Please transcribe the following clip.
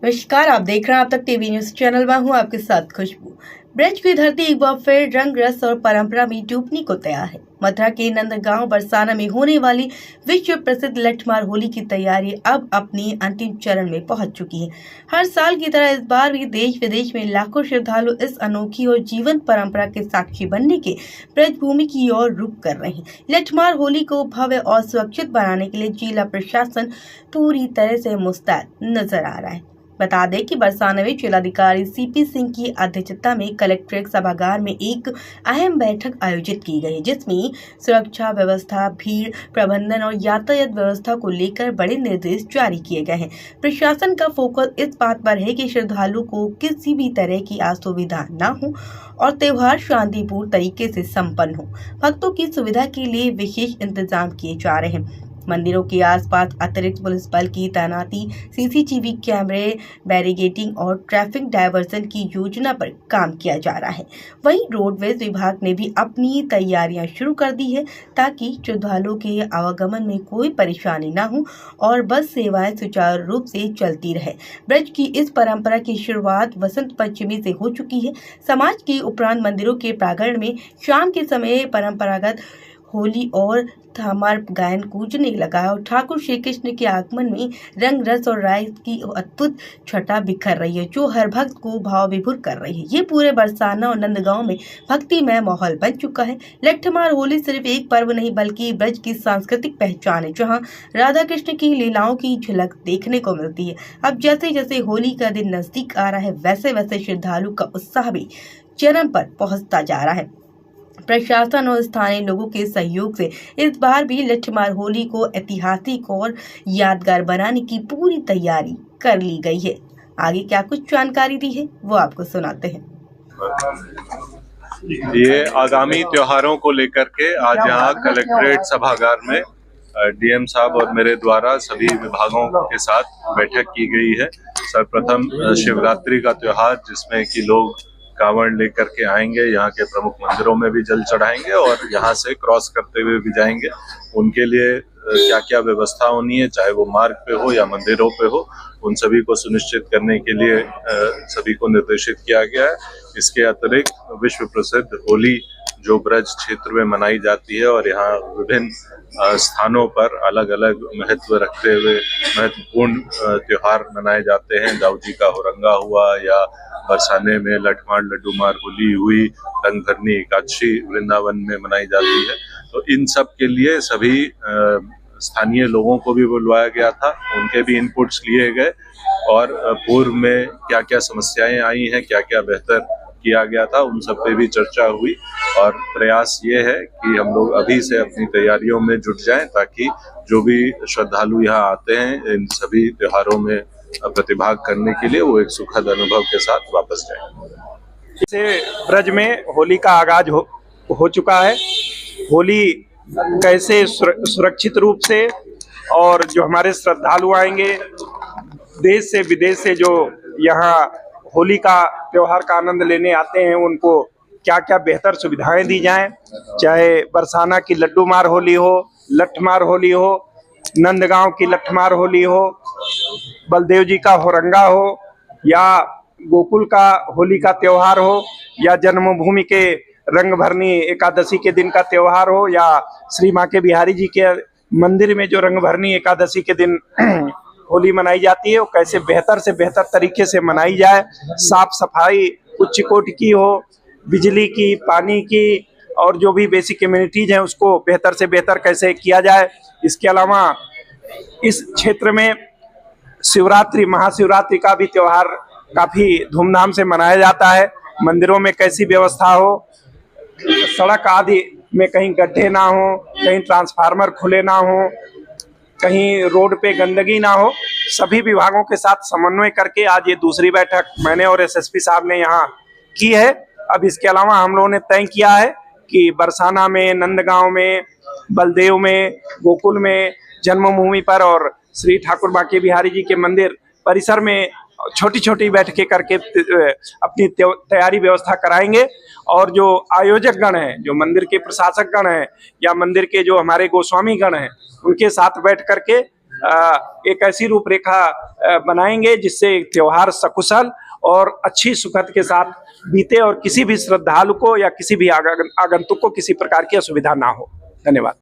नमस्कार, आप देख रहे हैं आप तक टीवी न्यूज चैनल में हूं आपके साथ खुशबू। ब्रज की धरती एक बार फिर रंग रस और परंपरा में डूबने को तैयार है। मथुरा के नंदगांव बरसाना में होने वाली विश्व प्रसिद्ध लठमार होली की तैयारी अब अपनी अंतिम चरण में पहुंच चुकी है। हर साल की तरह इस बार भी देश विदेश में लाखों श्रद्धालु इस अनोखी और जीवंत परंपरा के साक्षी बनने के ब्रज भूमि की ओर रुख कर रहे हैं। लठमार होली को भव्य और सुरक्षित बनाने के लिए जिला प्रशासन पूरी तरह से मुस्तैद नजर आ रहा है। बता दें कि बरसाना में जिलाधिकारी सीपी सिंह की अध्यक्षता में कलेक्ट्रेट सभागार में एक अहम बैठक आयोजित की गई, जिसमें सुरक्षा व्यवस्था, भीड़ प्रबंधन और यातायात व्यवस्था को लेकर बड़े निर्देश जारी किए गए हैं। प्रशासन का फोकस इस बात पर है कि श्रद्धालु को किसी भी तरह की असुविधा न हो और त्योहार शांतिपूर्ण तरीके से संपन्न हो। भक्तों की सुविधा के लिए विशेष इंतजाम किए जा रहे हैं। मंदिरों के आसपास अतिरिक्त पुलिस बल की तैनाती, सीसीटीवी कैमरे, बैरिकेडिंग और ट्रैफिक डायवर्जन की योजना पर काम किया जा रहा है। वहीं रोडवेज विभाग ने भी अपनी तैयारियां शुरू कर दी है ताकि श्रद्धालुओं के आवागमन में कोई परेशानी न हो और बस सेवाएं सुचारू रूप से चलती रहे। ब्रज की इस परंपरा की शुरुआत वसंत पंचमी से हो चुकी है। समाज के उपरांत मंदिरों के प्रांगण में शाम के समय परंपरागत होली और थामार गायन गूंजने लगा और ठाकुर श्री कृष्ण के आगमन में रंग रस और राय की अद्भुत छटा बिखर रही है, जो हर भक्त को भाव विभोर कर रही है। ये पूरे बरसाना और नंदगांव में भक्तिमय माहौल बन चुका है। लठमार होली सिर्फ एक पर्व नहीं बल्कि ब्रज की सांस्कृतिक पहचान है, जहां राधा कृष्ण की लीलाओं की झलक देखने को मिलती है। अब जैसे जैसे होली का दिन नजदीक आ रहा है, वैसे वैसे श्रद्धालु का उत्साह भी चरम पर पहुंचता जा रहा है। प्रशासन और स्थानीय लोगों के सहयोग से इस बार भी लठमार होली को ऐतिहासिक और यादगार बनाने की पूरी तैयारी कर ली गई है। आगे क्या कुछ जानकारी दी है वो आपको सुनाते हैं। ये आगामी त्योहारों को लेकर के आज यहाँ कलेक्ट्रेट सभागार में डीएम साहब और मेरे द्वारा सभी विभागों के साथ बैठक की गई है। सर्वप्रथम शिवरात्रि का त्योहार, जिसमें कि लोग कांवड़ लेकर के आएंगे, यहाँ के प्रमुख मंदिरों में भी जल चढ़ाएंगे और यहाँ से क्रॉस करते हुए भी जाएंगे। उनके लिए क्या क्या व्यवस्था होनी है, चाहे वो मार्ग पे हो या मंदिरों पे हो, उन सभी को सुनिश्चित करने के लिए सभी को निर्देशित किया गया है। इसके अतिरिक्त विश्व प्रसिद्ध होली जो ब्रज क्षेत्र में मनाई जाती है और यहाँ विभिन्न स्थानों पर अलग अलग महत्व रखते हुए महत्वपूर्ण त्योहार मनाए जाते हैं। दाऊजी का होरंगा हुआ या बरसाने में लठमार लड्डूमार होली हुई, रंगभरनी एकादशी वृंदावन में मनाई जाती है। तो इन सब के लिए सभी स्थानीय लोगों को भी बुलवाया गया था, उनके भी इनपुट्स लिए गए और पूर्व में क्या क्या समस्याएं आई हैं, क्या क्या बेहतर किया गया था, उन सब पे भी चर्चा हुई। और प्रयास ये है कि हम लोग अभी से अपनी तैयारियों में जुट जाएं ताकि जो भी श्रद्धालु यहाँ आते हैं इन सभी त्योहारों में प्रतिभाग करने के लिए वो एक सुखद अनुभव के साथ वापस जाएं। से ब्रज में होली का आगाज हो चुका है। होली कैसे सुरक्षित रूप से और जो हमारे श्रद्धालु आएंगे देश से विदेश से जो यहाँ होली का त्योहार का आनंद लेने आते हैं, उनको क्या क्या बेहतर सुविधाएं दी जाएं, चाहे बरसाना की लड्डूमार होली हो, लठमार होली हो, नंदगांव की लठमार होली हो, बलदेव जी का होरंगा हो या गोकुल का होली का त्योहार हो या जन्मभूमि के रंगभरनी एकादशी के दिन का त्योहार हो या श्री माँ के बिहारी जी के मंदिर में जो रंगभरनी एकादशी के दिन होली मनाई जाती है, वो कैसे बेहतर से बेहतर तरीके से मनाई जाए। साफ सफाई उच्च कोटि की हो, बिजली की, पानी की और जो भी बेसिक कम्युनिटीज हैं उसको बेहतर से बेहतर कैसे किया जाए। इसके अलावा इस क्षेत्र में शिवरात्रि, महाशिवरात्रि का भी त्योहार काफी धूमधाम से मनाया जाता है। मंदिरों में कैसी व्यवस्था हो, सड़क आदि में कहीं गड्ढे ना हो, कहीं ट्रांसफार्मर खुले ना हो, कहीं रोड पे गंदगी ना हो, सभी विभागों के साथ समन्वय करके आज ये दूसरी बैठक मैंने और एसएसपी साहब ने यहाँ की है। अब इसके अलावा हम लोगों ने तय किया है कि बरसाना में, नंदगांव में, बलदेव में, गोकुल में, जन्मभूमि पर और श्री ठाकुर बांके बिहारी जी के मंदिर परिसर में छोटी छोटी बैठकें करके अपनी तैयारी व्यवस्था कराएंगे। और जो आयोजक गण हैं, जो मंदिर के प्रशासक गण हैं या मंदिर के जो हमारे गोस्वामी गण हैं, उनके साथ बैठ करके एक ऐसी रूपरेखा बनाएंगे जिससे त्योहार सकुशल और अच्छी सुखद के साथ बीते और किसी भी श्रद्धालु को या किसी भी आगंतुक को किसी प्रकार की असुविधा ना हो। धन्यवाद।